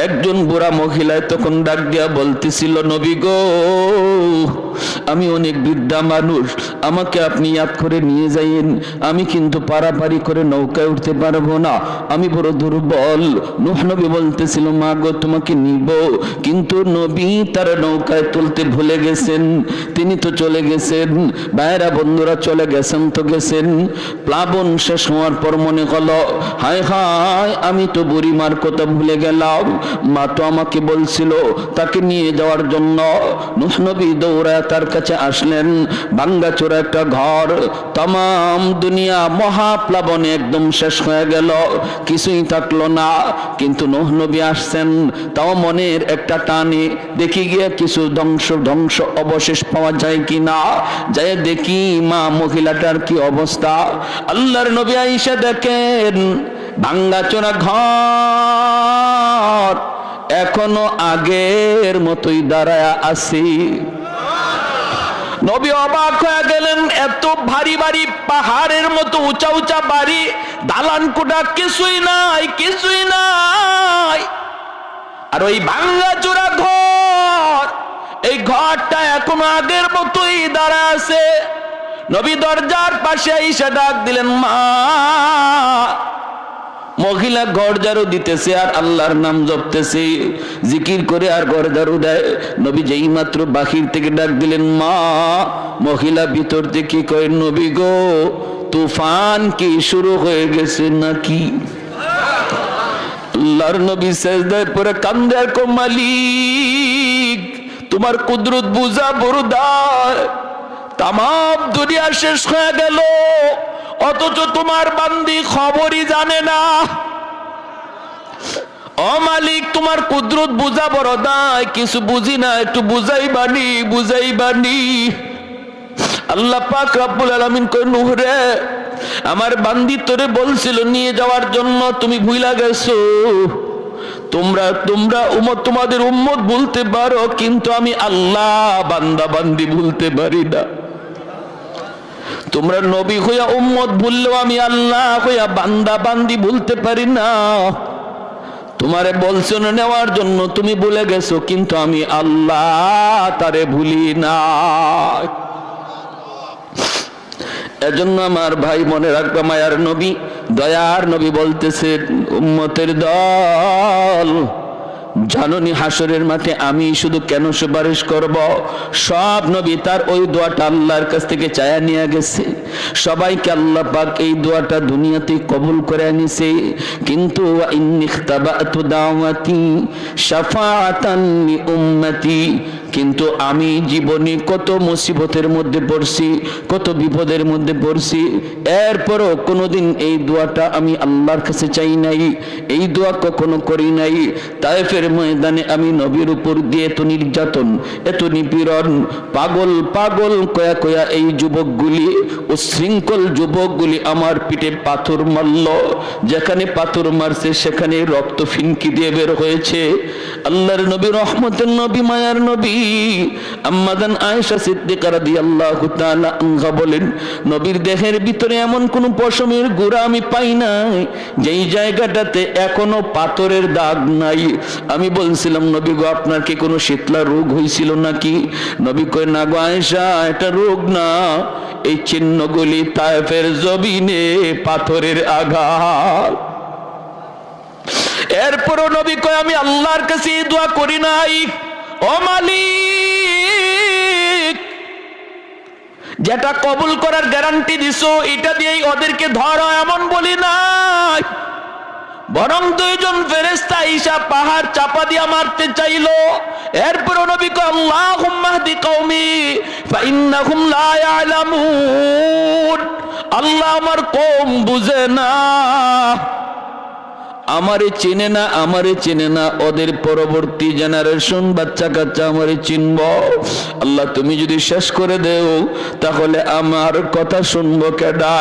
একজন বুড়া মহিলা তখন ডাক দিয়া বলতেছিল, নবী গো, আমি অনেক বৃদ্ধা মানুষ, আমাকে আপনি ইয়াদ করে নিয়ে যাইয়েন, আমি কিন্তু পারাপারি করে নৌকায় উঠতে পারবো না, আমি বড় দুর্বল। নূহ নবী বলতেছিল, মা গো তোমাকে নিব, কিন্তু নবী তার নৌকায় তুলতে ভুলে গেছেন, তিনি তো চলে গেছেন। ভাইরা বন্ধুরা, চলে গেছেন তো গেছেন, প্লাবন শেষ হওয়ার পর মনে হলো, হায় হায় আমি তো বুড়িমার কথা ভুলে গেলাম, মা তো আমাকে বলছিল তাকে নিয়ে যাওয়ার জন্য। নূহ নবী দৌড়ায় তার কাছে আসলেন। ভাঙ্গাচোরা একটা ঘর, तमाम দুনিয়া মহাপ্লাবনে একদম শেষ হয়ে গেল, কিছুই থাকলো না। কিন্তু নূহ নবী আসছেন, তাও মনের একটা টানে দেখি গিয়ে কিছু ধ্বংস অবশেষ পাওয়া যায় কিনা। যাই দেখি মা মহিলাটার কি অবস্থা। আল্লাহর নবী আয়েশা দেখেন ভাঙ্গাচোরা ঘর এখনো আগের মতোই দাঁড়ায় আছে। নবী অবাক হয়ে গেলেন, এত ভারী ভারী পাহাড়ের মতো উঁচা উঁচা বাড়ি, দালান কোঠা কিছুই নাই, কিছুই নাই। আর ওই ভাঙ্গাচোরা ঘর, এই ঘরটা এখনো আগের মতোই দাঁড়ায় আছে। নবী দরজার পাশে এসে ডাক দিলেন, মা। মহিলা ঘর ঝাড়ু দিতেছে আর আল্লাহর নাম জপতেছে, জিকির করে আর ঘর ঝাড়ু দেয়। নবী যেই মাত্র বাহির থেকে ডাক দিলেন, মা। মহিলা ভিতর থেকে কয়, নবী গো, তুফান কি শুরু হয়ে গেছে নাকি? আল্লাহর নবী সেজদায় পড়ে কান্দে আর কয়, মালিক তোমার কুদরত বুঝা বরদার, তাম দুনিয়া শেষ হয়ে গেল, অথচ তোমার বান্দি খবরই জানে না। ও মালিক, তোমার কুদরত বুঝা বড় দায়, কিছু বুঝি না, একটু বুঝাইবানি, বুঝাইবানি। আল্লাহ পাক রব্বুল আলামিন কয়, নূহ রে, আমার বান্দি তোরে বলছিল নিয়ে যাওয়ার জন্য, তুমি ভুইলা গেছো। তোমরা তোমাদের উম্মত ভুলতে পারো, কিন্তু আমি আল্লাহ বান্দা বান্দি ভুলতে পারি না। তোমরা নবী হইয়া উম্মত ভুললেও আমি আল্লাহ হইয়া বান্দা বান্দি ভুলতে পারি না। তোমারে বলছো না নেওয়ার জন্য, তুমি ভুলে গেছো, কিন্তু আমি আল্লাহ তারে ভুলি না। এজন্য আমার ভাই মনে রাখবে, মায়ার নবী, দয়ার নবী বলতেছেন, উম্মতের দল, জাননি হাসরের মাঠে আমি শুধু কেন সুপারিশ করব? সব নবী তার ওই দোয়াটা আল্লাহর কাছ থেকে চায়া নিয়ে গেছে, সবাইকে আল্লাহ পাক এই দোয়াটা দুনিয়াতে কবুল করে নিছে। কিন্তু ইন্নিখতাবাতু দাওয়াতি শাফাআতান লি উম্মতি, কিন্তু আমি জীবনে কত মুসিবতের মধ্যে পড়ছি, কত বিপদের মধ্যে পড়ছি, এরপরও কোনোদিন এই দোয়াটা আমি আল্লাহর কাছে চাই নাই, এই দোয়া কখনো করি নাই। তায়েফের ময়দানে আমি নবীর উপর দিয়ে এত নির্যাতন, এত নিপীড়ন, পাগল পাগল কয়া কয়া এই যুবকগুলি, উশৃঙ্খল যুবকগুলি আমার পিঠে পাথর মারল, যেখানে পাথর মারছে সেখানে রক্ত ফিনকি দিয়ে বের হয়েছে। আল্লাহর নবী, রহমতের নবী, মায়ার নবী আম্মা জান আয়েশা সিদ্দিকা রাদিয়াল্লাহু তাআলা আনহা বলেন, নবীর দেহের ভিতরে এমন কোন পশমের গুঁড়া আমি পাই নাই যেই জায়গাটাতে এখনো পাথরের দাগ নাই। আমি বলছিলাম, নবী গো, আপনার কি কোনো শীতলা রোগ হয়েছিল নাকি? নবী কয়, না গো আয়েশা, এটা রোগ না, এই চিহ্নগুলি তায়েফের জমিনে পাথরের আঘাত। এরপরও নবী কয়, আমি আল্লাহর কাছে দোয়া করি নাই, ও মালিক, যেটা কবুল করার গ্যারান্টি দিছো এটা দিয়েই ওদেরকে ধরো, এমন বলি নাই। বরং দুইজন ফেরেশতা ঈসা পাহাড় চাপা দিয়া মারতে চাইলো। এরপর নবী কয়, আল্লাহুম্মা হদি কওমি ফাইন্নাহুম লা ইয়ালামুন, আল্লাহ আমার কওম বুঝে না, আমারে চেনে না, আমারে চেনে না, ওদের পরবর্তী জেনারেশন বাচ্চা কাচ্চা আমারে চিনব। আল্লাহ তুমি যদি শেষ করে দেও তাহলে আমার কথা শুনবো কেডা?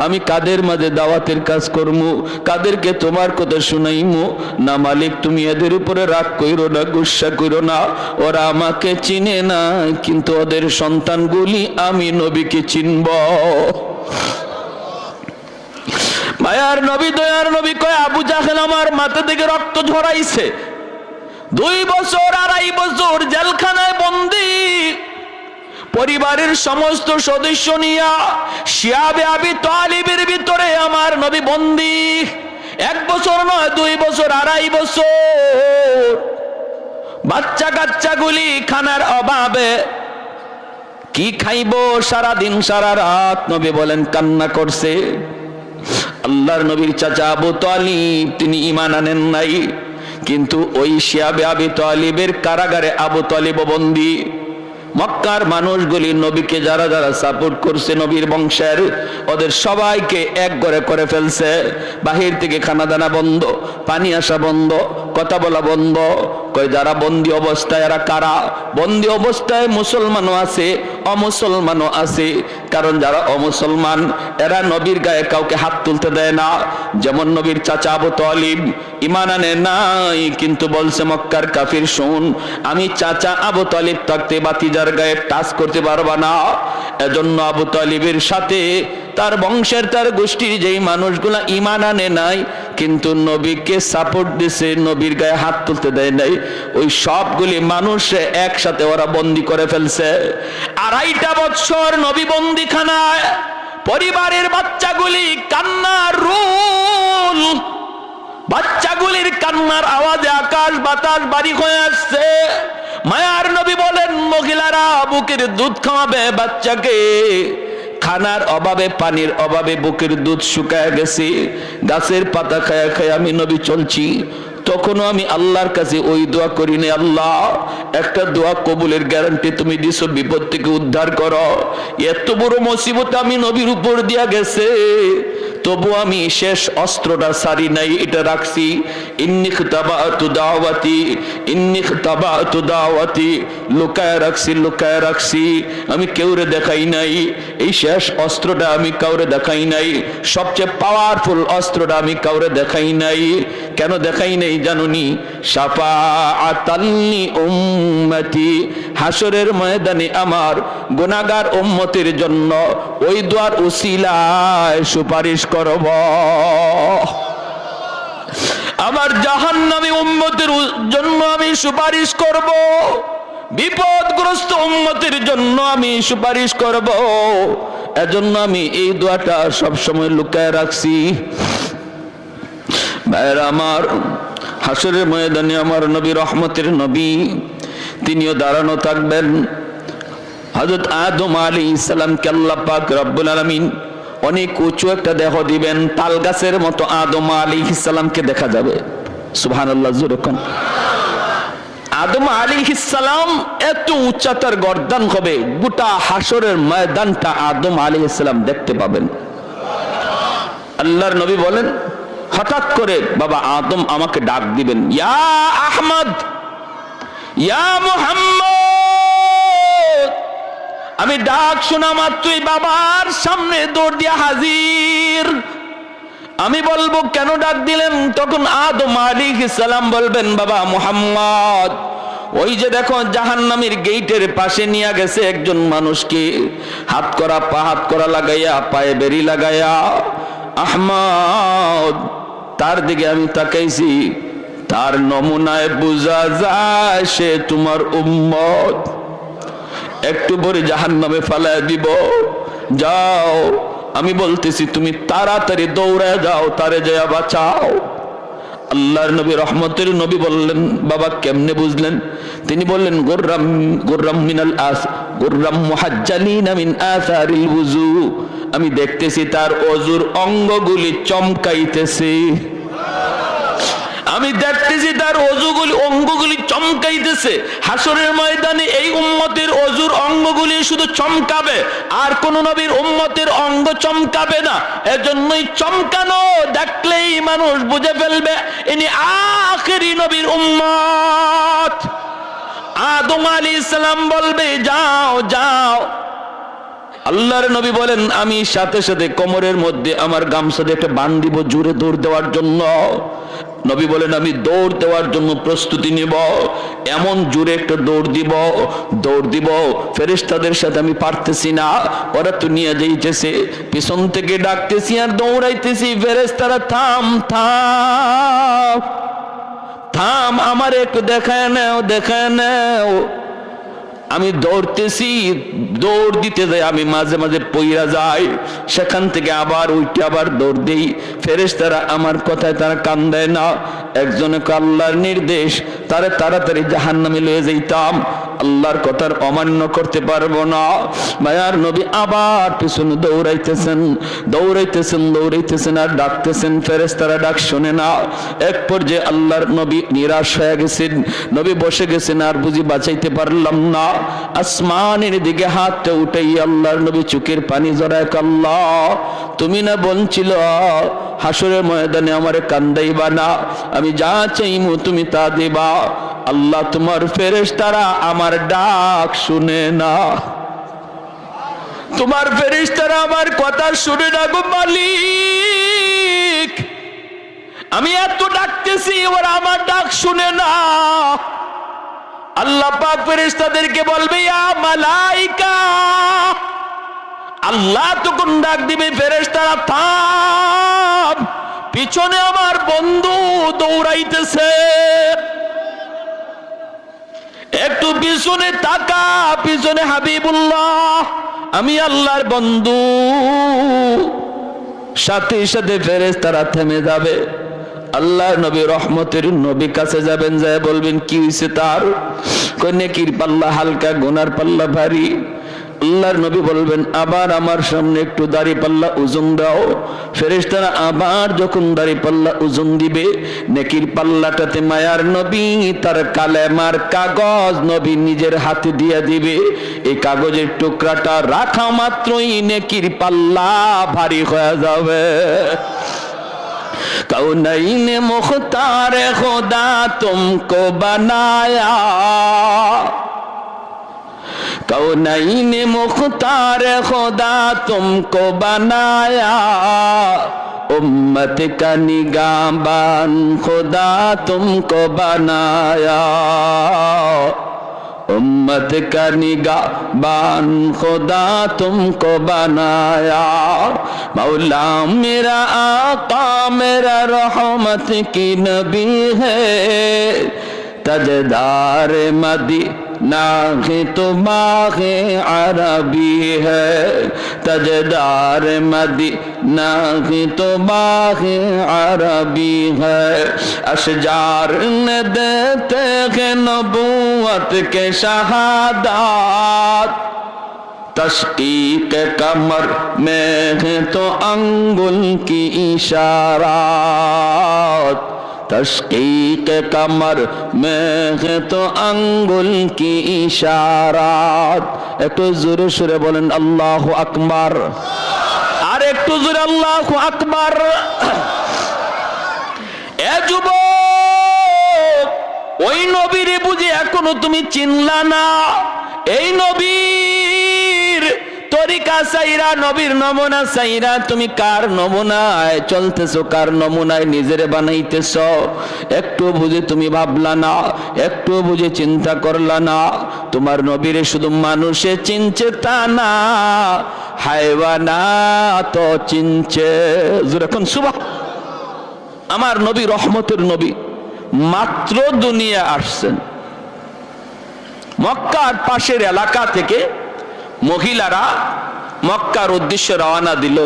আমি কাদের মাঝে দাওয়াতের কাজ করবো, কাদেরকে তোমার কথা শুনাইমু? না মালিক, তুমি এদের উপরে রাগ কইরো না, গুসা কইরো না, ওরা আমাকে চিনে না, কিন্তু ওদের সন্তানগুলি আমি নবীকে চিনব। মায়ার নবী, দয়ার নবী কয়, আবু জাহেল আমার মাথা থেকে রক্ত ঝরাইছে, 2 বছর 2.5 বছর জেলখানায় বন্দী, পরিবারের সমস্ত সদস্য নিয়া শিয়াবে আবি তালিবের ভিতরে আমার নবী বন্দী। 1 বছর নয়, 2 বছর 2.5 বছর। বাচ্চা কাচ্চাগুলি খানার অভাবে কি খাইবো, সারা দিন সারা রাত নবী বলেন কান্না করছে। আল্লাহর নবীর চাচা আবু তালিব তিনি ঈমান আনেন নাই, কিন্তু ওই শিয়াবে আবি তালিবের কারাগারে আবু তালিব বন্দী। মক্কার মানুষগুলি নবীকে যারা যারা সাপোর্ট করছে নবীর বংশের, ওদের সবাইকে এক ঘরে করে ফেলছে। বাহির থেকে খানা দানা বন্ধ, পানি আসা বন্ধ, কথা বলা বন্ধ। কই যারা বন্দি অবস্থায় এরা কারা? বন্দি অবস্থায় মুসলমানও আছে, অমুসলমানও আছে। কারণ যারা অমুসলমান এরা নবীর গায়ে কাউকে হাত তুলতে দেয় না। যেমন নবীর চাচা আবু তালিব ঈমান আনে নাই, কিন্তু বলছে মক্কার কাফির শুন, আমি চাচা আবু তালিব থাকতে বাতিজার গায়ে টাচ করতে পারবা না। এজন্য আবু তালিবের সাথে তার বংশের তার গোষ্ঠীর যেই মানুষগুলা ঈমান আনে নাই কিন্তু নবীকে সাপোর্ট দিছে, নবীর গায়ে হাত তুলতে দেয় নাই, ওই সবগুলি মানুষ একসাথে ওরা বন্দি করে ফেলছে। 2.5 বছর নবী বন্দিখানায়, পরিবারের বাচ্চাগুলি কান্নার রোল, বাচ্চাগুলির কান্নার আওয়াজে আকাশ বাতাস বাড়ি হয়ে আসছে। মায়ার নবী বলেন মহিলারা বুকের দুধ খাওয়াবে বাচ্চাকে, খানার অভাবে পানির অভাবে বুকের দুধ শুকায় গেছে। গাছের পাতা খায়া খায়া আমি নবী চলছি। তখনও আমি আল্লাহর কাছে ওই দোয়া করিনি, আল্লাহ একটা দোয়া কবুলের গ্যারান্টি তুমি দিছো, বিপদ থেকে উদ্ধার করো। এত বড় মুসিবত আমি নবীর উপর দিয়া গেছে, তবু আমি শেষ অস্ত্রটা সারি নাই, এটা রাখছি। ইন্নী খিতাবাতু দাওয়াতি, ইন্নী খিতাবাতু দাওয়াতি, লুকায় রাখছি, লুকায় রাখছি, আমি কাউরে দেখাই নাই। এই শেষ অস্ত্রটা আমি কাউরে দেখাই নাই, সবচেয়ে পাওয়ারফুল অস্ত্রটা আমি কাউরে দেখাই নাই। কেন দেখাই নাই জানুনি? শাফাআতাল্লি উম্মতি, হাসরের ময়দানে আমার গুনাহগার উম্মতের জন্য ওই দোয়ার উসিলায় সুপারিশ করব। আমার জাহান্নামী উম্মতের জন্য আমি সুপারিশ করব, বিপদগ্রস্ত উম্মতের জন্য আমি সুপারিশ করব। এজন্য আমি এই দোয়াটা সব সময় লুকায় রাখছি। ভাইরা আমার, হাসরের ময়দানে আমার নবী, রহমতের নবী, তিনিও দাঁড়ানো থাকবেন। হযরত আদম আলাইহিস সালামকে আল্লাহ পাক রব্বুল আলামিন অনেক উঁচু একটা দেহ দিবেন, তাল গাছের মতো আদম আলাইহিস সালামকে দেখা যাবে। সুবহানাল্লাহ, জোরে কোন। আদম আলাইহিস সালাম এত উচ্চতার তার গর্দান হবে, গোটা হাসরের ময়দানটা আদম আলাইহিস সালাম দেখতে পাবেন। আল্লাহর নবী বলেন হঠাৎ করে বাবা আদম আমাকে ডাক দিবেন, ইয়া আহমদ, ইয়া মুহাম্মদ। আমি ডাক শোনা মাত্রই বাবার সামনে দৌড় দিয়া হাজির। আমি বলবো কেন ডাক দিলেন? তখন আদম আলাইহিস সালাম বলবেন, বাবা মুহাম্মদ, ওই যে দেখো জাহান্নামের গেটের পাশে নিয়ে গেছে একজন মানুষকে, হাত করা লাগাইয়া, পায়ে বেরি লাগাইয়া। আহমদ, তার দিকে আমি তাকাইছি, তার নমুনায় বোঝা যায় সে তোমার উম্মত। একটু পরে জাহান্নামে ফালায় দিব, যাও। আমি বলতেছি তুমি তাড়াতাড়ি দৌড়ায় যাও, তারে যায় বাঁচাও। আল্লাহর নবী, রহমতের নবী বললেন, বাবা কেমনে বুঝলেন? তিনি বললেন, গুররাম মিনাল আস, গুররাম মুহাজ্জালিনা মিন আসারিল ওযু। আমি দেখতেছি তার ওযুর অঙ্গগুলি চমকাইতেছে। আমি দেখতেছি তার অঙ্গগুলি চমকাইতেছে। হাসরের ময়দানে এই উম্মতের ওযুর অঙ্গগুলি শুধু চমকাবে, আর কোন নবীর উম্মতের অঙ্গ চমকাবে না। এজন্যই চমকানো দেখলেই মানুষ বুঝে ফেলবে ইনি আখেরি নবীর উম্মত। আদম আলাইহিস সালাম বলবে, যাও যাও। আল্লাহর নবী বলেন, আমি সাথে সাথে কোমরের মধ্যে আমার গামছা দিয়ে একটা বান দিব জোরে দৌড় দেওয়ার জন্য। নবী বলেন, আমি দৌড় দেওয়ার জন্য প্রস্তুতি নিব, এমন জোরে একটা দৌড় দিব ফেরেশতাদের সাথে আমি পারতেছি না, ওরা তো নিয়ে যাইতেছে। পিছন থেকে ডাকতেছি আর দৌড়াইতেছি, ফেরেশতারা থাম থাম থাম, আমার একটু দেখায় নাও, দেখায় নাও। আমি দৌড়তেছি, দৌড় দিতে যাই, আমি মাঝে মাঝে পইরা যাই, সেখান থেকে আবার উঠে আবার দৌড় দেই। ফেরেশতারা আমার কথায় তারা কান দেয় না। একজনে আল্লাহর নির্দেশ, তারে তাড়াতাড়ি জাহান্নামে লয়ে যাইতাম, আল্লাহর কথার অমান্য করতে পারবো না। মায়ার নবী আবার পিছনে দৌড়াইতেছেন, দৌড়াইতেছেন, দৌড়াইতেছেন আর ডাকতেছেন, ফেরেশতারা ডাক শোনে না। এক পর্যায়ে আল্লাহর নবী নিরাশ হয়ে গেছেন, নবী বসে গেছেন, আর বুঝি বাঁচাইতে পারলাম না। আসমানের দিকে হাতটা উঠাই আল্লাহর নবী চোখের পানি জড়ায়, আল্লাহ তুমি না বলছিল হাসরের ময়দানে আমারে কান্দাইবা না, আমি যা চাইমু তুমি তা দিবা। আল্লাহ তোমার ফেরেশতারা আমার ডাক শুনে না, তোমার ফেরেশতারা আমার কথা শুনে না গো মালিক। আমি এত ডাকতেছি, ওরা আমার ডাক শুনে না। আল্লাহ পাক ফেরেশতাদেরকে বলবে, ইয়া মালাইকা, আল্লাহ তখন ডাক দিবে, ফেরেশতারা থাম, পিছনে আমার বন্ধু দৌড়াইতেছে, একটু পিছনে তাকা, পিছনে হাবিবুল্লাহ, আমি আল্লাহর বন্ধু। সাথে সাথে ফেরেশতারা থেমে যাবে। আল্লাহর নবী রহমতের নবী কাছে যাবেন, যায় বলবেন কি হয়েছে তার? কই নেকির পাল্লা হালকা, গুনার পাল্লা ভারী। আল্লাহর নবী বলবেন, আবার আমার সামনে একটু দাড়ি পাল্লা ওজন দাও। ফেরেশতারা আবার যখন দাড়ি পাল্লা ওজন দিবে, নেকির পাল্লাটাতে মায়ার নবী তার কালেমার কাগজ নবী নিজের হাতে দিয়ে দিবে। এই কাগজের টুকরাটা রাখা মাত্রই নেকির পাল্লা ভারী হয়ে যাবে। कौनैन मुख्तार खुदा तुमको बनाया, कौनैन मुख्तार खुदा तुमको बनाया, उम्मत का निगाहबान खुदा तुमको बनाया, उम्मत का निगाहबान खुदा तुमको बनाया। मौला मेरा आका मेरा रहमत की नबी है, तजदार मदीना है तो माहे अरबी है, तजदार मदीना है तो माहे अरबी है। अशजार ने देते हैं नबूवत के शहादत, तशकीक कमर में है तो अंगुल की इशारात, तशकीक कमर में है तो अंगुल की इशारात। একটু জোরে সুরে বলেন আল্লাহু আকবার, আর একটু জোরে আল্লাহু আকবার। এ যুবক, ওই নবীরে বুঝি এখনো তুমি চিনলা না? এই নবীর তরিকা চাইরা, নবীর নমুনা চাইরা তুমি কার নমুনায় চলতেছো, কার নমুনায় নিজেরে বানাইতেছ? একটু বুঝে তুমি ভাবলা না, একটু বুঝে চিন্তা করলা না? তোমার নবীরে শুধু মানুষে চিনছে তা না, হায়ওয়ানাত চিনছে। যখন সুবহান, আমার নবী রহমতের নবী মাত্র দুনিয়া আসছেন, মক্কার পাশের এলাকা থেকে মহিলারা মক্কার উদ্দেশ্যে রওনা দিল,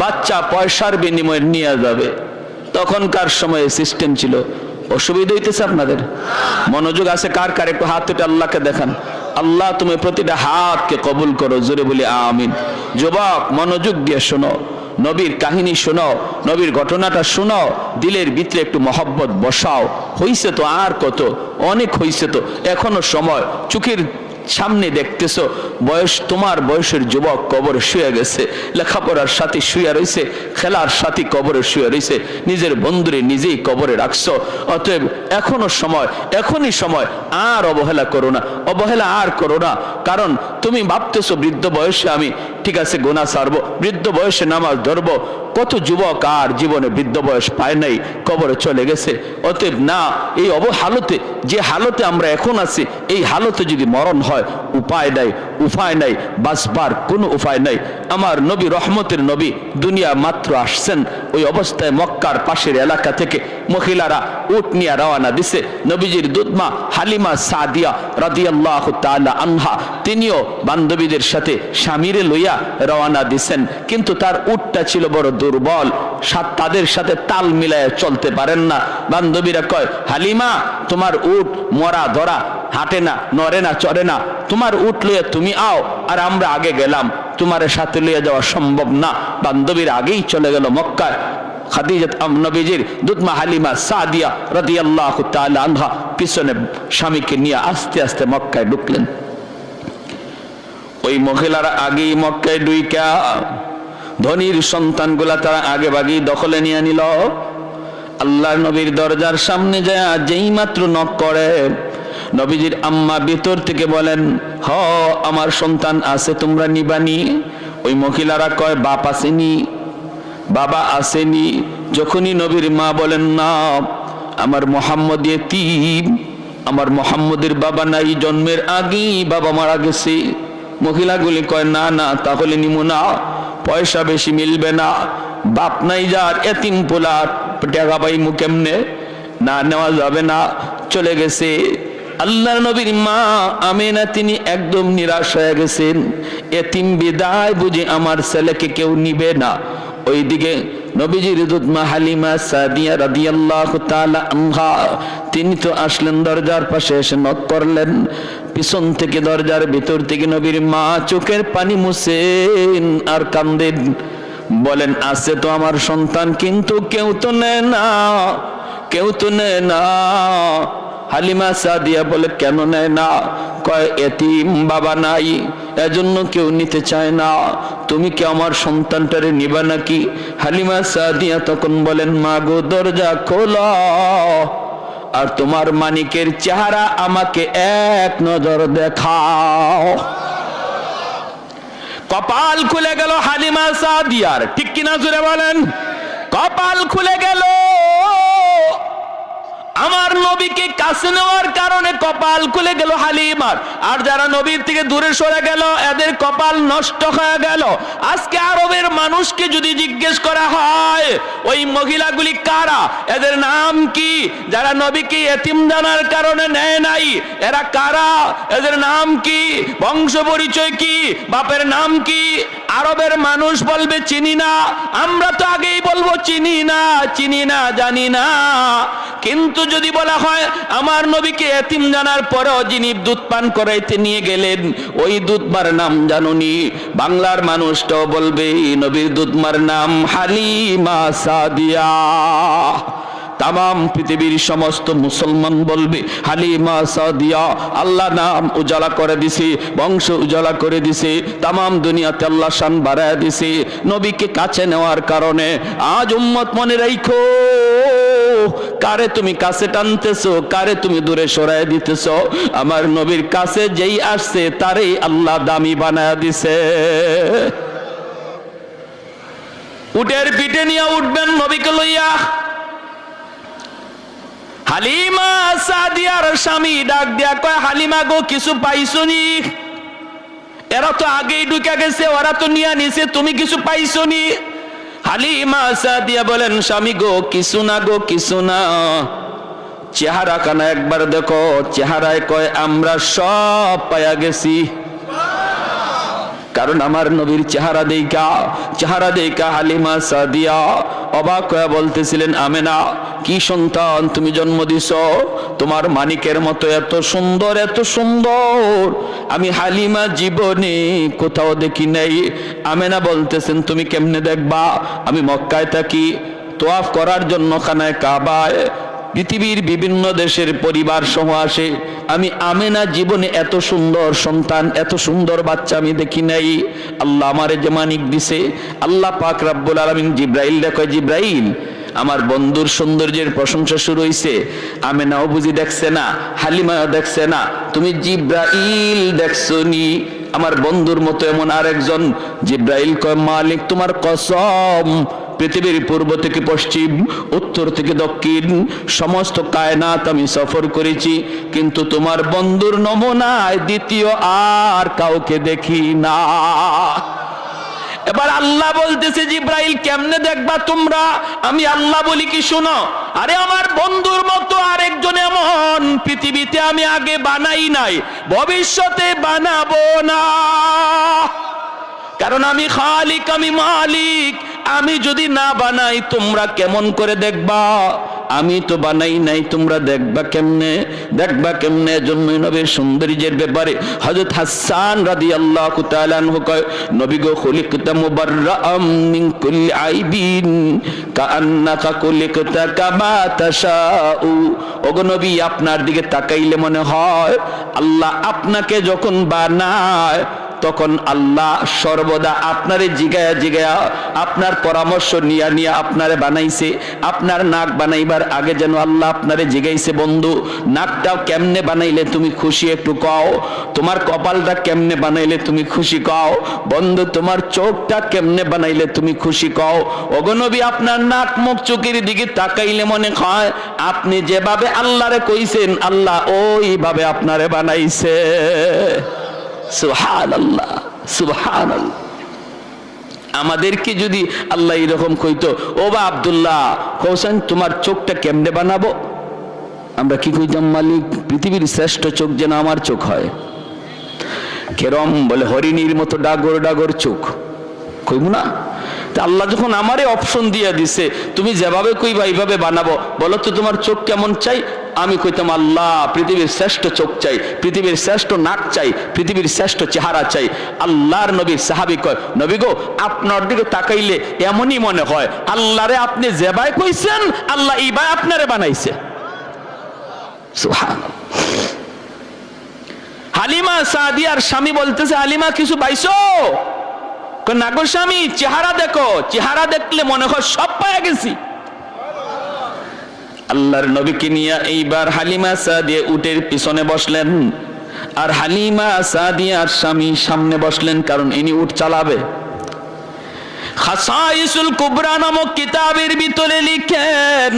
বাচ্চা পয়সার বিনিময়ে নিয়ে যাবে। তখনকার সময়ে সিস্টেম ছিল। অসুবিধা হইতেছে আপনাদের? মনোযোগ আছে কার কার? একটু হাত উঠে আল্লাহকে দেখান। আল্লাহ তুমি প্রতিটা হাতকে কবুল করো, জোরে বলি আমিন। যুবক মনোযোগ দিয়ে শোনো, নবীর কাহিনী শোনো, নবীর ঘটনাটা শোনো, দিলের ভিতরে একটু মহব্বত বসাও। হইছে তো আর কত, অনেক হইছে তো, এখনো সময়। চোখের সামনে দেখতেছো বয়স, তোমার বয়সের যুবক কবরে শুয়ে গেছে, লেখাপড়ার সাথী শুয়ে রয়েছে, খেলার সাথী কবরে শুয়ে রয়েছে, নিজের বন্ধুরে নিজেই কবরে রাখছো। অতএব এখনো সময়, এখনই সময়, আর অবহেলা করো না, অবহেলা আর করো না। কারণ তুমি ভাবতেছো বৃদ্ধ বয়সে আমি ঠিক আছে গুনাহ ছাড়বো, বৃদ্ধ বয়সে নামাজ ধরবো। কত যুবক আর জীবনে বৃদ্ধ বয়স পায় নাই, কবরে চলে গেছে। অতএব না, এই অবহালতে, যে হালতে আমরা এখন আছি, এই হালতে যদি মরণ হয়, উপায় নাই, বাঁচবার কোনো উপায় নাই। আমার নবী রহমতের নবী দুনিয়া মাত্র আসছেন, ওই অবস্থায় মক্কার পাশের এলাকা থেকে মহিলারা উট নিয়ে রওনা দিছে। নবীজির দুধমা হালিমা সাদিয়া রাদিয়াল্লাহু তাআলা আনহা তিনিও বান্ধবীদের সাথে স্বামীরে লইয়া রওনা দিছেন, কিন্তু তার উটটা ছিল বড় দুর্বল, তাদের সাথে তাল মিলায় চলতে পারেন না। বান্ধবীরা কয়, হালিমা তোমার উট মরা ধরা, হাঁটে না, নড়ে না, চড়ে না, তোমার উট লইয়া তুমি আও, আর আমরা আগে গেলাম, তোমার সাথে লইয়া যাওয়া সম্ভব না। বান্ধবীর আগেই চলে গেল মক্কায়। খাদিজা নবীজির দুধমা হালিমা সাদিয়া রাদিয়াল্লাহু তাআলা আনহা পিছনে স্বামীকে নিয়ে আস্তে আস্তে মক্কায় ঢুকলেন। ওই মহিলারা আগেই মক্কায় ঢুইকা ধনীর সন্তানগুলা তারা আগে ভাগেই দখলে নিয়ে নিল। আল্লাহর নবীর দরজার সামনে যায় যেই মাত্র নক করে, নবীজির আম্মা ভিতর থেকে বলেন, হ আমার সন্তান আছে, তোমরা নিবানি? ওই মহিলারা কয়, বাপ আসেনি, বাবা আসেনি। যখনই নবীর মা বলেন, না আমার মোহাম্মদ ইয়েতিম, আমার মোহাম্মদের বাবা নাই, জন্মের আগেই বাবা মারা গেছে। মহিলাগুলি কয়, না না তাহলে নিমু না, পয়সা বেশি মিলবে না, বাপ নাই যার এতিম পোলা টাকা পাইমু কেমনে, না নেওয়া যাবে না, চলে গেছে। আল্লাহর নবীর মা আমেনা তিনি একদম নিরাশ হয়ে গেছেন, এতিম বিদায় বুঝি আমার ছেলেকে কেউ নিবে না। ওইদিকে নবীজির দুধমা হালিমা সাদিয়া রাদিয়াল্লাহু তাআলা আনহা তিনি তো আসলেন, দরজার পাশে এসে নক করলেন। পিছন থেকে দরজার ভিতর থেকে নবীর মা চোখের পানি মুছেন আর কান্দেন, বলেন, আছে তো আমার সন্তান, কিন্তু কেউ তো নেয় না, কেউ তো নেয় না। হালিমা সাদিয়া বলে, কেন নেয় না? কয়, এতিম বাবা নাই, এজন্য কেউ নিতে চায় না। তুমি কি আমার সন্তানটারে নিবা নাকি? হালিমা সাদিয়া তখন বলেন, মা গো দরজা খোলো, আর তোমার মানিকের চেহারা আমাকে এক নজর দেখাও। কপাল খুলে গেল হালিমা সাদিয়ার, ঠিক কিনা জোরে বলেন? কপাল খুলে গেল। আমার নবীকে কাছে নেওয়ার কারণে কপাল খুলে গেল হালিমার, আর যারা নবীর থেকে দূরে সরে গেল এদের কপাল নষ্ট হয়ে গেল। আজকে আরবের মানুষকে যদি জিজ্ঞেস করা হয় ওই মহিলাগুলি কারা, এদের নাম কি, যারা নবীকে এতিম জানার কারণে নেয় নাই, এরা কারা, এদের নাম কি, বংশ পরিচয় কি, বাপের নাম কি, আরবের মানুষ বলবে চিনি না। আমরা তো আগেই বলবো চিনি না, চিনি না, জানি না। কিন্তু যদি বলা হয় আমার নবীকে এতিম জানার পরেও যিনি দুধ পান করাইতে নিয়ে গেলেন ওই দুধমার নাম জানুনি, বাংলার মানুষটাও বলবে নবীর দুধমার নাম হালিমা সাদিয়া। তাম পৃথিবীর সমস্ত মুসলমান বলবে হালিমা সাদিয়া। আল্লাহ নাম উজালা করে দিছে, বংশ উজালা করে দিছে, তাম দুনিয়াতে আল্লাহ শান বাড়ায় দিছে নবীকে কাছে নেওয়ার কারণে। আজ উম্মত মনে রাখো, কারে তুমি কাছে টানতেছো, কারে তুমি দূরে সরায় দিতেছো। আমার নবীর কাছে যেই আসছে তারই আল্লাহ দামি বানায় দিছে। উটের পিঠে নিয়ে উঠবেন নবীকে লইয়া। হালিমা সাদিয়ার স্বামী ডাক দিয়া কয়, হালিমা গো কিছু পাইছনি? এরা তো আগেই ঢুকে গেছে, ওরা তো নিয়ে নিছে, তুমি কিছু পাইছনি? হালিমা সাদিয়া বলেন, স্বামী গো কিছু না গো, কিছু না। চেহারা কানা একবার দেখো, চেহারায় কয় আমরা সব পায়া গেছি। কারণ আমার নবীর চেহারা দেখা হালিমা সাদিয়া অবাক হয়ে বলতেছিলেন, আমেনা কি সন্তান তুমি জন্ম দিছ, তোমার মানিকের মতো এত সুন্দর, এত সুন্দর আমি হালিমা জীবনে কোথাও দেখি নাই। আমেনা বলতেছেন, তুমি কেমনে দেখবা, আমি মক্কায় থাকি, তোয়াফ করার জন্য খানায় কাবায় পৃথিবীর বিভিন্ন দেশের পরিবার সহ আসে, আমি আমেনা জীবনে এত সুন্দর সন্তান, এত সুন্দর বাচ্চা আমি দেখি নাই। আল্লাহ আমারে যে মানিক দিছে, আল্লাহ পাক রব্বুল আলামিন জিব্রাইল দেখো, জিব্রাইল আমার বন্ধুর সৌন্দর্যের প্রশংসা শুরু হইছে, আমেনাও বুঝি দেখছে না, হালিমাও দেখছে না, তুমি জিব্রাইল দেখছনি আমার বন্ধুর মতো এমন আরেকজন। জিব্রাইল কয়, মালিক তোমার কসম, পৃথিবীর পূর্ব থেকে পশ্চিম, উত্তর থেকে দক্ষিণ সমস্ত কায়নাত আমি সফর করেছি, কিন্তু তোমার বন্ধুর নমুনায় দ্বিতীয় আর কাউকে দেখি না। এবার আল্লাহ বলতেছে, জিব্রাইল কেমনে দেখবা তোমরা? আমি আল্লাহ বলি কি শোনো, আরে আমার বন্ধুর মতো আরেকজন এমন পৃথিবীতে আমি আগে বানাই নাই, ভবিষ্যতে বানাবো না। কারণ আমি খালিক, আমি মালিক। আমি যদি না বানাই তোমরা কেমন করে দেখবা? আমি তো বানাই নাই, তোমরা দেখবা কেমনে? দেখবা কেমনে? জন্যই নবীর সৌন্দর্যের ব্যাপারে হযরত হাসান রাদিয়াল্লাহু তাআলা আনহু কয়, নবী গো খুলিকতা মুবাররাআম মিন কুল্লি আইবিন কাআন্নাকা খুলিকতা কামা তাশাউ। ওগো নবী, আপনার দিকে তাকাইলে মনে হয় আল্লাহ আপনাকে যখন বানায় তখন আল্লাহ সর্বদা আপনারে জিগায়া জিগায়া আপনার পরামর্শ নিয়া নিয়া আপনারে বানাইছে। আপনার নাক বানাইবার আগে যেন আল্লাহ আপনারে জিগাইছে, বন্ধু নাকটাও কেমনে বানাইলে তুমি খুশি একটু কও, তোমার কপালটা কেমনে বানাইলে তুমি খুশি কও, বন্ধু তোমার চোখটা কেমনে বানাইলে তুমি খুশি কও। ওগো নবী, আপনার নাক মুখ চোখের দিকে তাকাইলে মনে হয় আপনি যেভাবে আল্লাহরে কইছেন আল্লাহ ওইভাবে আপনারে বানাইছে। সুবহানাল্লাহ, সুবহানাল্লাহ। আমাদেরকে যদি আল্লাহ এরকম কইতো, ও বা আব্দুল্লাহ হোসেন তোমার চোখটা কেমনে বানাবো, আমরা কি কইতাম? মালিক পৃথিবীর শ্রেষ্ঠ চোখ যেন আমার চোখ হয়। কেরম বলে, হরিণীর মতো ডাগর ডাগর চোখ, কইব না? তা আল্লাহ যখন আমারে অপশন দিয়ে দিছে, তুমি যেভাবে কইবা এইভাবে বানাবো, বলো তো তোমার চোখ কেমন চাই? আমি কইতাম আল্লাহ পৃথিবীর শ্রেষ্ঠ চোখ চাই, পৃথিবীর শ্রেষ্ঠ নাক চাই, পৃথিবীর শ্রেষ্ঠ চেহারা চাই। আল্লাহর নবীর সাহাবী কয়, নবী গো আপনার দিকে তাকাইলে এমনই মনে হয় আল্লাহরে আপনি যেভাবে কইছেন আল্লাহ এইভাবে আপনারে বানাইছে। সুবহানাল্লাহ। হালিমা সাদিয়ার স্বামী বলতেছে, হালিমা কিছু পাইছো? না গো স্বামী, চেহারা দেখো, চেহারা দেখলে মনে হয় সব পাওয়া গেছি। আল্লাহর নবীকে নিয়ে এইবার হালিমা সাদিয়া উটের পিছনে বসলেন, আর হালিমা সাদিয়ার স্বামী সামনে বসলেন, কারণ ইনি উট চালাবে। খাসাইসুল কুবরা নামক কিতাবের ভিতরে লিখেন,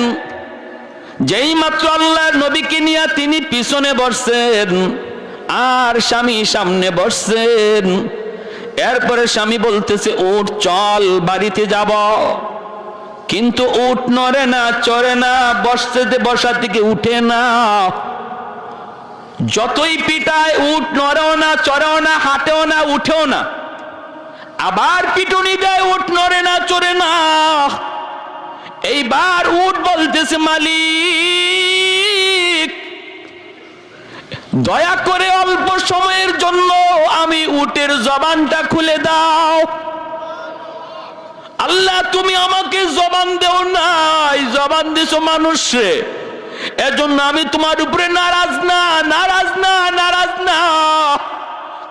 যেই মাত্র আল্লাহর নবীকে নিয়ে তিনি পিছনে বসছেন আর স্বামী সামনে বসছেন, এরপরে স্বামী বলতেছে, উট চল বাড়িতে যাব। কিন্তু উট নড়ে না, চড়ে না, বসা থেকে উঠে না। যতই পিটায় উট নড়েও না, চড়েও না, হাঁটেও না, উঠেও না। আবার পিটুনি দেয়, উট নড়ে না, চড়ে না। এইবার উট বলতেছে, মালিক দয়া করে অল্প সময়ের জন্য আমি উটের জবানটা খুলে দাও। আল্লাহ তুমি আমাকে জবান দেও নাই, জবান দিছো মানুষে, এজন্য আমি তোমার উপরে নারাজ না, নারাজ না, নারাজ না।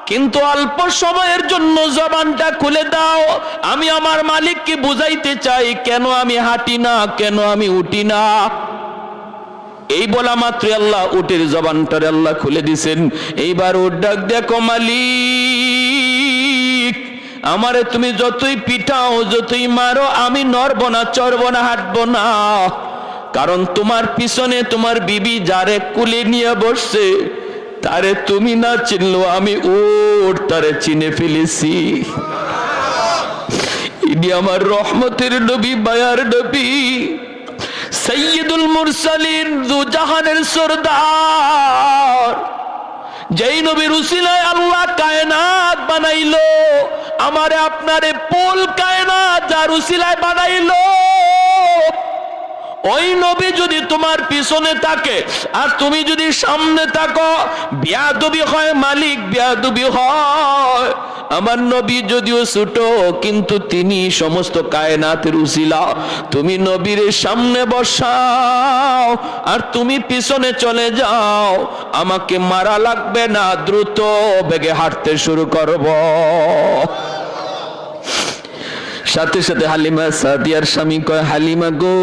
কিন্তু অল্প সময়ের জন্য জবানটা খুলে দাও, আমি আমার মালিককে বুঝাইতে চাই কেন আমি হাঁটি না, কেন আমি উঠি না। এই বলা মাত্র আল্লাহ উটের জবানটারে আল্লাহ খুলে দিছেন। এইবার উট ডাক দেখো, মালিক আমারে তুমি যতই পিটাও, যতই মারো, আমি নড়ব না, চড়ব না, হাঁটব না। কারণ তোমার পিছনে তোমার বিবি যারে কুলে নিয়ে বসছে তারে তুমি না চিনলো, আমি উট তারে চিনে ফেলেছি। ইনি আমার রহমতের নবী, মায়ার নবী, সাইয়্যিদুল মুরসালিন, দু জাহানের সরদার, যেই নবীর উসিলায় আল্লাহ কায়নাত বানাইলো, আমারে আপনারে পুল কায়নাত যার উসিলায় বানাইলো। ওই নবী যদি তোমার পিছনে থাকে আর তুমি যদি সামনে থাকো, বেয়াদবি হয় মালিক, বেয়াদবি হয়। আমার নবী যদিও ছোট, কিন্তু তিনি সমস্ত কায়নাতের উসিলা। তুমি নবীর সামনে বসাও আর তুমি পিছনে চলে যাও, আমাকে মারা লাগবে না, দ্রুত বেগে হাঁটতে শুরু করব। সাথে সাথে হালিমা সাদিয়ার স্বামী কয়, হালিমা গো,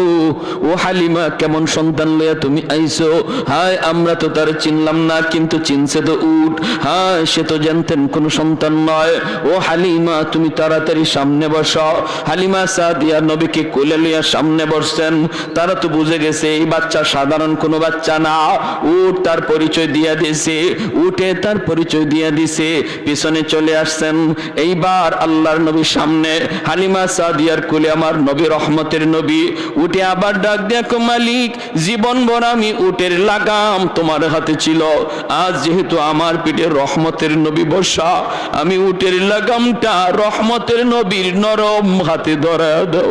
ও হালিমা, কেমন সন্তান লইয়া তুমি আইছো? হায়, আমরা তো তার চিনলাম না, কিন্তু চিনছে তো উট। হায়, সে তো জানতেন কোন সন্তান নয়। ও হালিমা, তুমি তাড়াতাড়ি সামনে বসো। হালিমা সাদিয়া নবীকে কোলে লইয়া সামনে বসছেন। তারা তো বুঝে গেছে এই বাচ্চা সাধারণ কোনো বাচ্চা না। উট তার পরিচয় দিয়া দিছে, উঠে তার পরিচয় দিয়া দিছে, পিছনে চলে আসছেন। এইবার আল্লাহর নবী সামনে, হালিমা সাদিয়ার কোলে আমার নবী, রহমতের নবী। উঠে আবার ডাক দেখো, মালিক, জীবন ভর আমি উটের লাগাম তোমার হাতে ছিল, আজ যেহেতু আমার পিঠে রহমতের নবী বসা, আমি উটের লাগামটা রহমতের নবীর নরম হাতে ধরা দাও,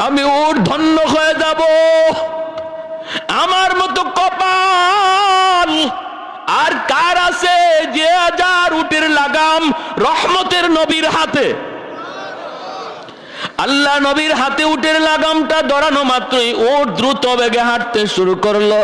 আমি উট ধন্য হয়ে যাব। আমার মতো কপাল আর কার আছে যে হাজার উটের লাগাম রহমতের নবীর হাতে? আল্লাহ নবীর হাতে উটের লাগামটা ধরানো মাত্রই ওট দ্রুত বেগে হাঁটতে শুরু করলো।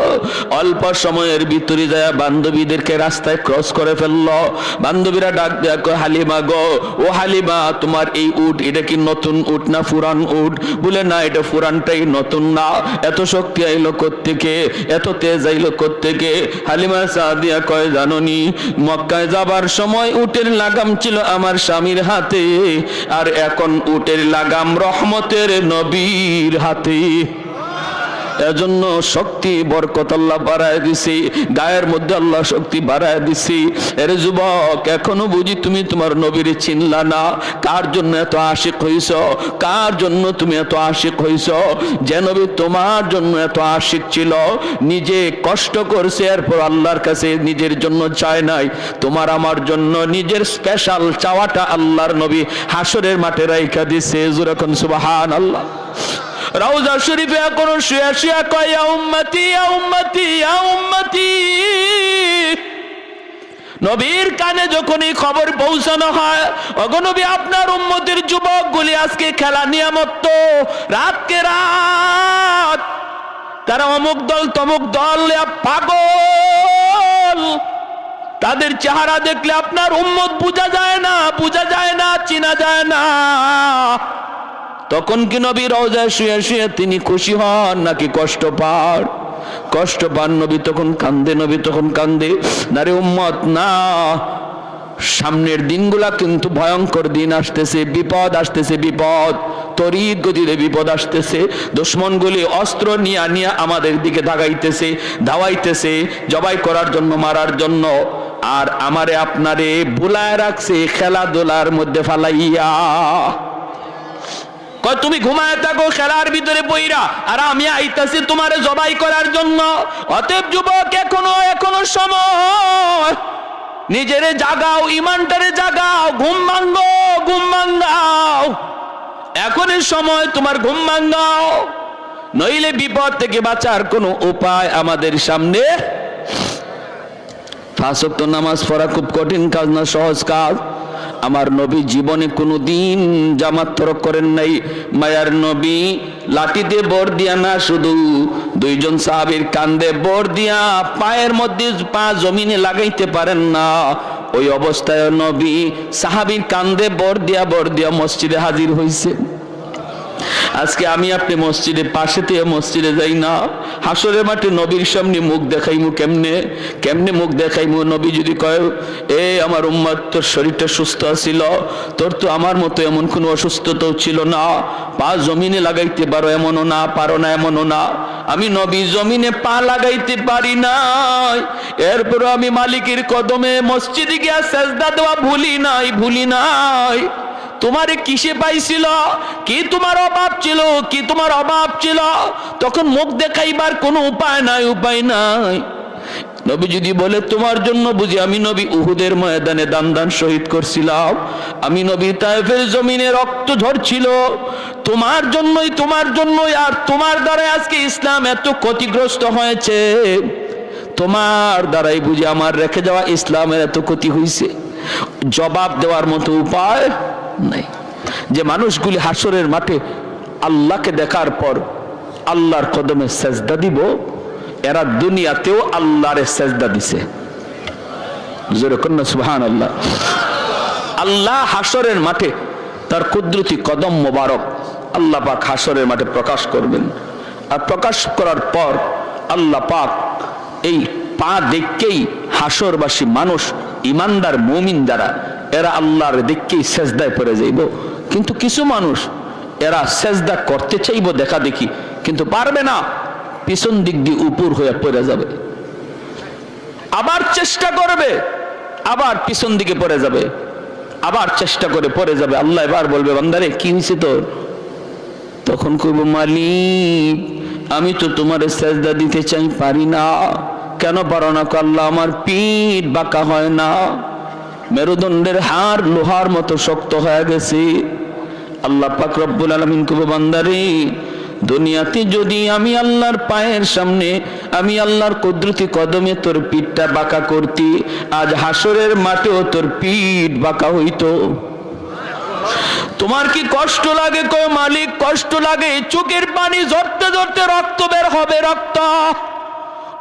অল্প সময়ের ভিতরে যায় বান্ধবীদেরকে রাস্তায় ক্রস করে ফেললো। বান্ধবীরা ডাক দেয়া কয়, হালিমা গো, ও হালিমা, তোমার এই উট, এটা কি নতুন উট না পুরান উট? বলে, না, এটা পুরানটাই, নতুন না। এত শক্তি আইলো কোত্থেকে, এত তেজ আইলো কোত্থেকে? হালিমা সাদিয়া কয়, জানোনি, মক্কায় যাবার সময় উটের লাগাম ছিল আমার স্বামীর হাতে, আর এখন উটের লাগাম রহমতের নবীর হাতে। এজন্য শক্তি বরকত আল্লাহ বাড়ায় দিছি, গায়ের মধ্যে আল্লাহ শক্তি বাড়ায় দিছি। এর যুবক, এখনো বুঝি তুমি তোমার নবীর চিনলা না? কার জন্য এত আশিক হইছ? কার জন্য তুমি এত আশিক হইছ? যে নবী তোমার জন্য এত আশিক ছিল, নিজে কষ্ট করছে, এরপর আল্লাহর কাছে নিজের জন্য চায় নাই, তোমার আমার জন্য নিজের স্পেশাল চাওয়াটা আল্লাহর নবী হাসরের মাঠে রাইখা দিছে। যখন সুবহানাল্লাহ। রওজা শরীফে এখনো শুয়া শুয়া কয়, ইয়া উম্মতি, ইয়া উম্মতি, ইয়া উম্মতি। নবীর কানে যখন এই খবর পৌঁছানো হয়, ওগো নবী, আপনার উম্মতের যুবকগুলি আজকে খেলা নিয়ামত, রাতকে রাত তারা অমুক দল তমুক দল পাগল, তাদের চেহারা দেখলে আপনার উম্মত বোঝা যায় না, বোঝা যায় না, চিনা যায় না। তখন কি নবী রওজায় শুয়ে শুয়ে তিনি খুশি হন নাকি কষ্ট পান? কষ্ট পান। নবী তখন কান্দে, নবী তখন কান্দে। না রে উম্মত, না, সামনের দিনগুলা কিন্তু ভয়ঙ্কর দিন আসতেছে, বিপদ আসতেছে, বিপদ তড়িৎ গতিতে বিপদ আসতেছে। দুশমনগুলি অস্ত্র নিয়ে নিয়ে আমাদের দিকে দাগাইতেছে, ধাওয়াইতেছে, জবাই করার জন্য, মারার জন্য। আর আমারে আপনারে ভুলায় রাখছে খেলাধুলার মধ্যে ফালাইয়া। তুমি ঘুমায় থাকো খেলার ভিতরে বইরা, আর আমি আইতাছি তোমারে জবাই করার জন্য। অতএব যুবক, এখনো সময়, নিজেরে জাগাও, ইমানটারে জাগাও, ঘুম ভাঙ্গো, ঘুম ভাঙ্গাও, এখনই সময় তোমার ঘুম ভাঙ্গাও, নইলে বিপদ থেকে বাঁচার কোনো উপায় আমাদের সামনে। 5 ওয়াক্ত নামাজ পড়া খুব কঠিন কাজ না, সহজ কাজ। আমার নবী জীবনে কোনোদিন জামাত তরক করেন নাই। মায়ার নবী লাঠিতে বর দিয়া না, শুধু 2 জন সাহাবীর কান্দে বর দিয়া পায়ের মধ্যে পা জমিনে লাগাইতে পারেন না, ওই অবস্থায় নবী সাহাবীর কান্দে বর দিয়া মসজিদে হাজির হইছে। আজকে আমি আপনি মসজিদে পাশে থেকে মসজিদে যাই না, হাসরের মাঠে নবীর সামনে মুখ দেখাইমু কেমনে মুখ দেখাইমু? নবী যদি কয়, এ আমার উম্মত, তোর শরীরটা সুস্থ ছিল, তোর তো আমার মতো এমন কোনো অসুস্থতাও ছিল না, পা জমিনে লাগাইতে পারো এমনও না, পারো না এমনও না। আমি নবী জমিনে পা লাগাইতে পারি নাই, এরপর আমি মালিকের কদমে মসজিদে গিয়া সেজদা দেওয়া ভুলি নাই। তোমারে কিসে পাইছিল? কি তোমার অভাব ছিল? কি তোমার অভাব ছিল? তখন মুখ দেখাইবার কোনো উপায় নাই। নবী যদি বলে, তোমার জন্য বুঝি আমি নবী উহুদের ময়দানে দান শহীদ করছিলাম, আমি নবী তায়েফের জমিনে রক্ত ঝরছিল, তোমার জন্যই, আর তোমার দ্বারা আজকে ইসলাম এত ক্ষতিগ্রস্ত হয়েছে, তোমার দ্বারাই বুঝি আমার রেখে যাওয়া ইসলামের এত ক্ষতি হয়েছে। জবাব দেওয়ার মতো উপায় নাই। যে মানুষগুলি হাসরের মাঠে আল্লাহকে দেখার পর আল্লাহর কদমে সেজদা দিব, এরা দুনিয়াতেও আল্লাহরে সেজদা দিছে। জোরে কন্যা সুবহানাল্লাহ। আল্লাহ হাসরের মাঠে তার কুদরতি কদম মোবারক আল্লাহ পাক হাসরের মাঠে প্রকাশ করবেন। আর প্রকাশ করার পর আল্লাহ পাক এই পা দেখকেই হাসরবাসী মানুষ, ইমানদার মুমিন যারা, এরা আল্লাহর দেখকেই সেজদায় পড়ে যাইব। কিন্তু কিছু মানুষ এরা সেজদা করতে চাইব দেখা দেখি, কিন্তু পারবে না, পিছন দিক দিয়ে উপর হয়ে পড়ে যাবে। আবার চেষ্টা করবে, আবার পিছন দিকে পড়ে যাবে, আবার চেষ্টা করে পড়ে যাবে। আল্লাহ এবার বলবে, বান্দারে কি হয়েছে তোর? তখন কইব, মালিক আমি তো তোমার সেজদা দিতে চাই, পারি না। কেন পারো না? আল্লাহ আমার পিঠ বাঁকা হয় না, মেরুদণ্ডের হাড় লোহার মতো শক্ত হয়ে গেছে। আল্লাহ পাক রব্বুল আলামিন কইব, বান্দারে দুনিয়াতে যদি আমি আল্লাহর পায়ের সামনে, আমি আল্লাহর কুদরতি কদমে তোর পিঠটা বাঁকা করতি, আজ হাসরের মাঠেও তোর পিঠ বাঁকা হইতো। তোমার কি কষ্ট লাগে? কয় মালিক কষ্ট লাগে, চোখের পানি ঝরতে ঝরতে রক্ত বের হবে, রক্ত।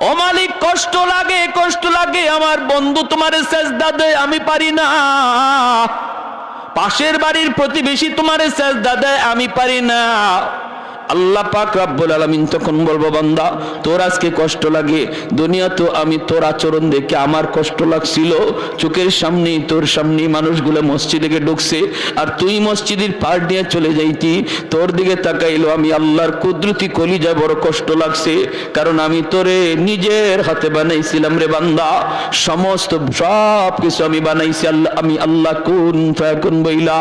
ও মালিক কষ্ট লাগে, কষ্ট লাগে, আমার বন্ধু তোমার সেজদা দেয়, আমি পারি না। পাশের বাড়ির প্রতিবেশী তোমার সেজদা দেয়, আমি পারি না। আল্লাহ পাক রব্বুল আলামিন তখন বলবো, বান্দা তোর আজকে কষ্ট লাগে, দুনিয়া তো আমি তোর আচরণ দেখে আমার কষ্ট লাগছিল, চোখের সামনেই তোর সামনেই মানুষগুলো মসজিদে ঢুকছে, আর তুই মসজিদের পার দিয়ে চলে যাইতি, তোর দিকে তাকাইলো আমি আল্লাহর কুদরতি কলিজায় বড় কষ্ট লাগছে, কারণ আমি তোরে নিজের হাতে বানাইছিলাম রে বান্দা, সমস্ত সব কিছু আমি বানাইছি আল্লাহ, আমি আল্লাহ কুন ফায়াকুন বইলা,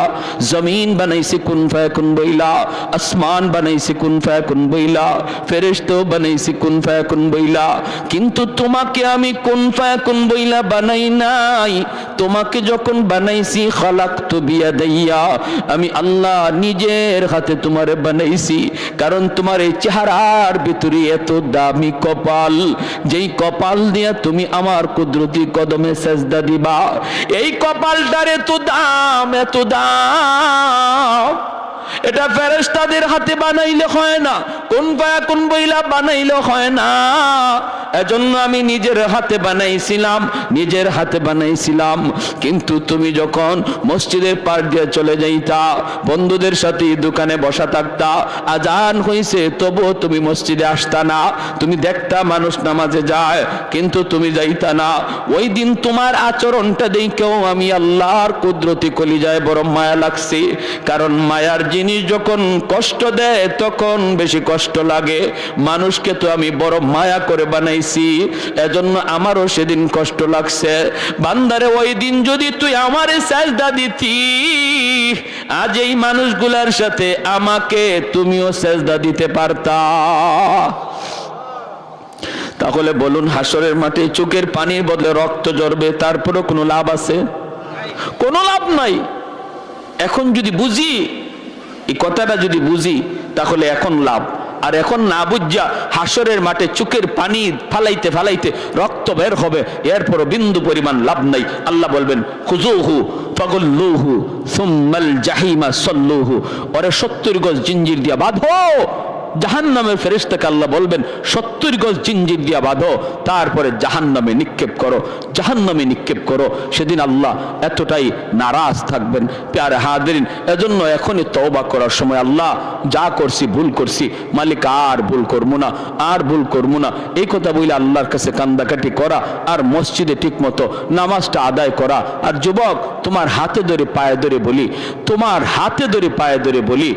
জমিন বানাইছি কুন ফায়াকুন বইলা, আসমান বানাইছি কুন ফায়াকুন বইলা, ফেরেশতা বানাইছি কুন ফায়াকুন বইলা, কিন্তু তোমাকে আমি কুন ফায়াকুন বইলা বানাই নাই। তোমাকে যখন বানাইছি খালাকতু বিয়াদাইয়া, আমি আল্লাহ নিজের হাতে তোমারে বানাইছি, কারণ তোমার এই চেহারার ভিতরে এত দামি কপাল, যেই কপাল দিয়া তুমি আমার কুদরতি কদমে সেজদা দিবা, এই কপালটার এত দাম, এত দাম, এটা ফেরেশতাদের হাতে বানাইলে হয় না, কোন ফায়াকুন বইলা বানাইলে হয় না। এজন্য আমি নিজের হাতে বানাইছিলাম, নিজের হাতে বানাইছিলাম। কিন্তু তুমি যখন মসজিদের পার দিয়ে চলে যাইতা, বন্ধুদের সাথে দোকানে বসা থাকতা, আজান হইছে তবুও তুমি মসজিদে আসতা না, তুমি দেখতা মানুষ নামাজে যায় কিন্তু তুমি যাইতা না। ওই দিন তোমার আচরণটা দেখেও আমি আল্লাহর কুদরতি কলিজায় বড় মায়া লাগছে, কারণ মায়ার জিনিস যখন কষ্ট দেয় তখন বেশি কষ্ট লাগে। মানুষকে তো আমি বড় মায়া করে বানাইছি, এজন্য আমারও সেদিন কষ্ট লাগছে। বান্দারে ওই দিন যদি তুই আমারে সেজদা দিতি, আজ এই মানুষগুলার সাথে আমাকে তুমিও সেজদা দিতে পারতা। তাহলে বলুন, হাসরের মাঠে চোখের পানির বদলে রক্ত ঝরবে, তারপরও কোনো লাভ আছে? কোনো লাভ নাই। এখন যদি বুঝি, এই কথাটা যদি বুঝি, তাহলে এখন লাভ। আর এখন না বুঝা হাসরের মাঠে চোখের পানি ফালাইতে ফালাইতে রক্ত বের হবে, এরপর বিন্দু পরিমাণ লাভ নাই। আল্লাহ বলবেন, খুযুহু ফাগুল্লুহু সুম্মাল জাহিমা সাল্লুহু, ওরে 70 গজ জিঞ্জির দিয়া বাঁধো। জাহান্নামের ফেরেশতাকে আল্লাহ বলবেন 70 গজ জিঞ্জির দিয়া বাঁধো, তারপরে জাহান্নামে নিক্ষেপ করো, জাহান্নামে নিক্ষেপ করো। সেদিন আল্লাহ এতটাই নারাজ থাকবেন। প্যারে হাজিরিন, এজন্য এখনই তওবা করার সময়, আল্লাহ যা করছি ভুল করছি, মালিক আর ভুল করবো না, আর ভুল করবো না, এই কথা বলে আল্লাহর কাছে কান্দাকাটি করা, আর মসজিদে ঠিক মতো নামাজটা আদায় করা। আর যুবক, তোমার হাতে ধরে পায়ে ধরে বলি, তোমার হাতে ধরে পায়ে ধরে বলি,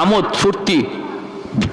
আমোদ ফুর্তি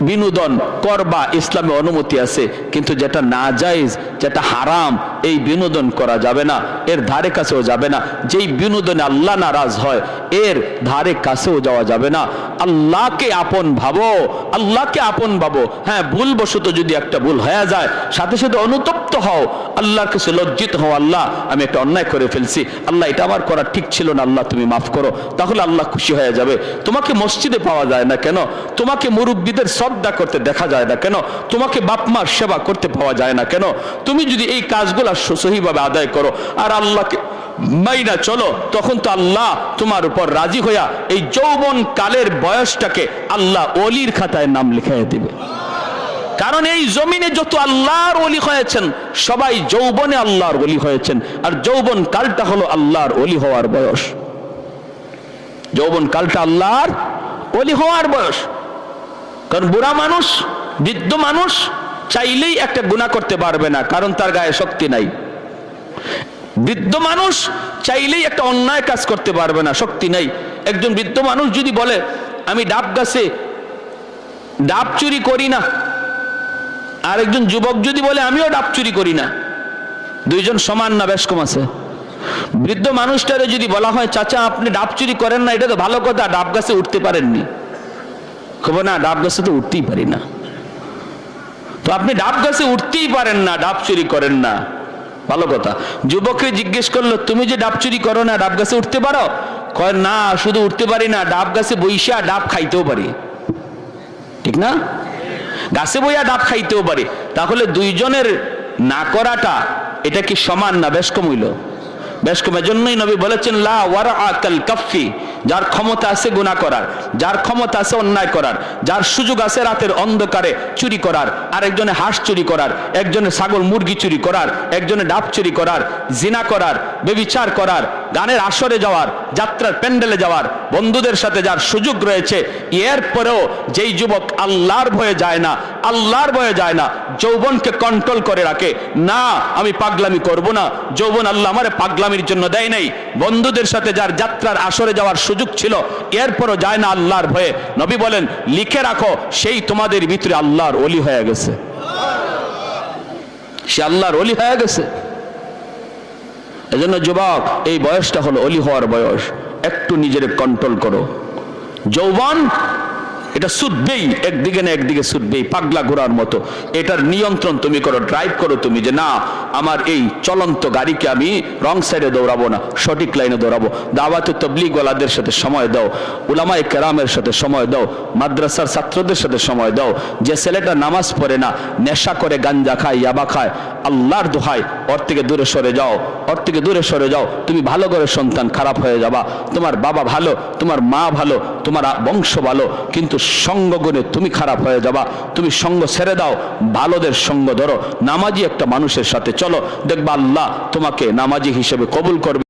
বিনোদন করবা, ইসলামে অনুমতি আছে, কিন্তু যেটা নাজায়েজ, যেটা হারাম, এই বিনোদন করা যাবে না, এর ধারে কাছেও যাবে না। যেই বিনোদনে আল্লাহ নারাজ হয়, এর ধারে কাছেও যাওয়া যাবে না। আল্লাহকে আপন ভাবো, আল্লাহকে আপন ভাবো। হ্যাঁ, ভুলবশত যদি একটা ভুল হয়ে যায়, সাথে সাথে অনুতপ্ত হও, আল্লাহর কাছে লজ্জিত হও, আল্লাহ আমি একটা অন্যায় করে ফেলছি, আল্লাহ এটা আমার করা ঠিক ছিল না, আল্লাহ তুমি মাফ করো। তাহলে আল্লাহ খুশি হয়ে যাবে। তোমাকে মসজিদে পাওয়া যায় না কেন? তোমাকে মুরব্বীদের শ্রদ্ধা করতে দেখা যায় না কেন? তোমাকে বাপ মার সেবা করতে পাওয়া যায় না কেন? তুমি যদি এই কাজগুলো সহিভাবে আদায় করো আর আল্লাহকে মাইনা চলো, তখন তো আল্লাহ তোমার উপর রাজি হইয়া এই যৌবন কালের বয়সটাকে আল্লাহ ওলির খাতায় নাম লিখাইয়া দিবে। কারণ এই জমিনে যত আল্লাহর ওলি হয়েছেন, সবাই যৌবনে আল্লাহর ওলি হয়েছেন, আর যৌবন কালটা হলো আল্লাহর ওলি হওয়ার বয়স। যৌবন কালটা আল্লাহর ওলি হওয়ার বয়স। কারণ বুড়া মানুষ, বৃদ্ধ মানুষ চাইলেই একটা গুনাহ করতে পারবে না, কারণ তার গায়ে শক্তি নাই। বৃদ্ধ মানুষ চাইলেই একটা অন্যায় কাজ করতে পারবে না, শক্তি নাই। একজন বৃদ্ধ মানুষ যদি বলে আমি ডাব গাছে ডাব চুরি করি না, আর একজন যুবক যদি বলে আমিও ডাব চুরি করি না, দুইজন সমান না বেশ কম আছে? বৃদ্ধ মানুষটারে যদি বলা হয় চাচা আপনি ডাব চুরি করেন না, এটা তো ভালো কথা, ডাব গাছে উঠতে পারেননি, খবর না ডাব গাছে তো উঠতেই পারি না। তো আপনি ডাব গাছে উঠতেই পারেন না, ডাব চুরি করেন না, ভালো কথা। যুবককে জিজ্ঞেস করলো তুমি যে ডাব চুরি করো না, ডাব গাছে উঠতে পারো? কয় না, শুধু উঠতে পারি না, ডাব গাছে বইসা ডাব খাইতেও পারি। ঠিক না? গাছে বইয়া ডাব খাইতেও পারি। তাহলে দুইজনের না করাটা এটা কি সমান না বেশ কম হইল? বেশ কম। এজন্যই নবী বলেছেন লা ওয়ারআ কাল কাফি, যার ক্ষমতা আছে গুনাহ করার, যার ক্ষমতা আছে অন্যায় করার, যার সুযোগ আছে রাতের অন্ধকারে চুরি করার, আর একজনে হাঁস চুরি করার, একজনে ছাগল মুরগি চুরি করার, একজনে ডাব চুরি করার, জিনা করার, ব্যভিচার করার, গানের আসরে যাওয়ার, যাত্রার প্যান্ডেলে যাওয়ার, বন্ধুদের সাথে যার সুযোগ রয়েছে, এরপরেও যেই যুবক আল্লাহর ভয়ে যায় না, আল্লাহর ভয়ে যায় না, যৌবনকে কন্ট্রোল করে রাখে, না আমি পাগলামি করব না, যৌবন আল্লাহ আমারে পাগলামির জন্য দেয় নাই। বন্ধুদের সাথে যার যাত্রার আসরে যাওয়ার সুযোগ ছিল, এরপরও যায় না আল্লাহর ভয়ে, নবী বলেন লিখে রাখো সেই তোমাদের ভিতরে আল্লাহর ওলি হয়ে গেছে, সে আল্লাহর ওলি হয়ে গেছে। এজন্য যুবক, এই বয়সটা হলো ওলি হওয়ার বয়স। একটু নিজের কন্ট্রোল করো। যৌবন এটা ছুটবেই, একদিকে না একদিকে ছুটবেই, পাগলা ঘোড়ার মতো। এটার নিয়ন্ত্রণ তুমি করো, ড্রাইভ করো তুমি, যে না আমার এই চলন্ত গাড়িকে আমি রং সাইডে দৌড়াবো না, সঠিক লাইনে দৌড়াবো। দাওয়াতে তাবলীগ ওয়ালাদের সাথে সময় দাও, উলামায়ে কেরামের সাথে সময় দাও, মাদ্রাসার ছাত্রদের সাথে সময় দাও। যে ছেলেটা নামাজ পড়ে না, নেশা করে, গাঞ্জা খায়, ইয়াবা খায়, আল্লাহর দোহাই ওর থেকে দূরে সরে যাও, ওর থেকে দূরে সরে যাও। তুমি ভালো করে সন্তান, খারাপ হয়ে যাবা। তোমার বাবা ভালো, তোমার মা ভালো, তোমার বংশ ভালো, কিন্তু সঙ্গ গুণে তুমি খারাপ হয়ে যাবা। তুমি সঙ্গ ছেড়ে দাও, ভালোদের সঙ্গ ধরো, নামাজি একটা মানুষের সাথে চলো, দেখবা আল্লাহ তোমাকে নামাজি হিসেবে কবুল করবে।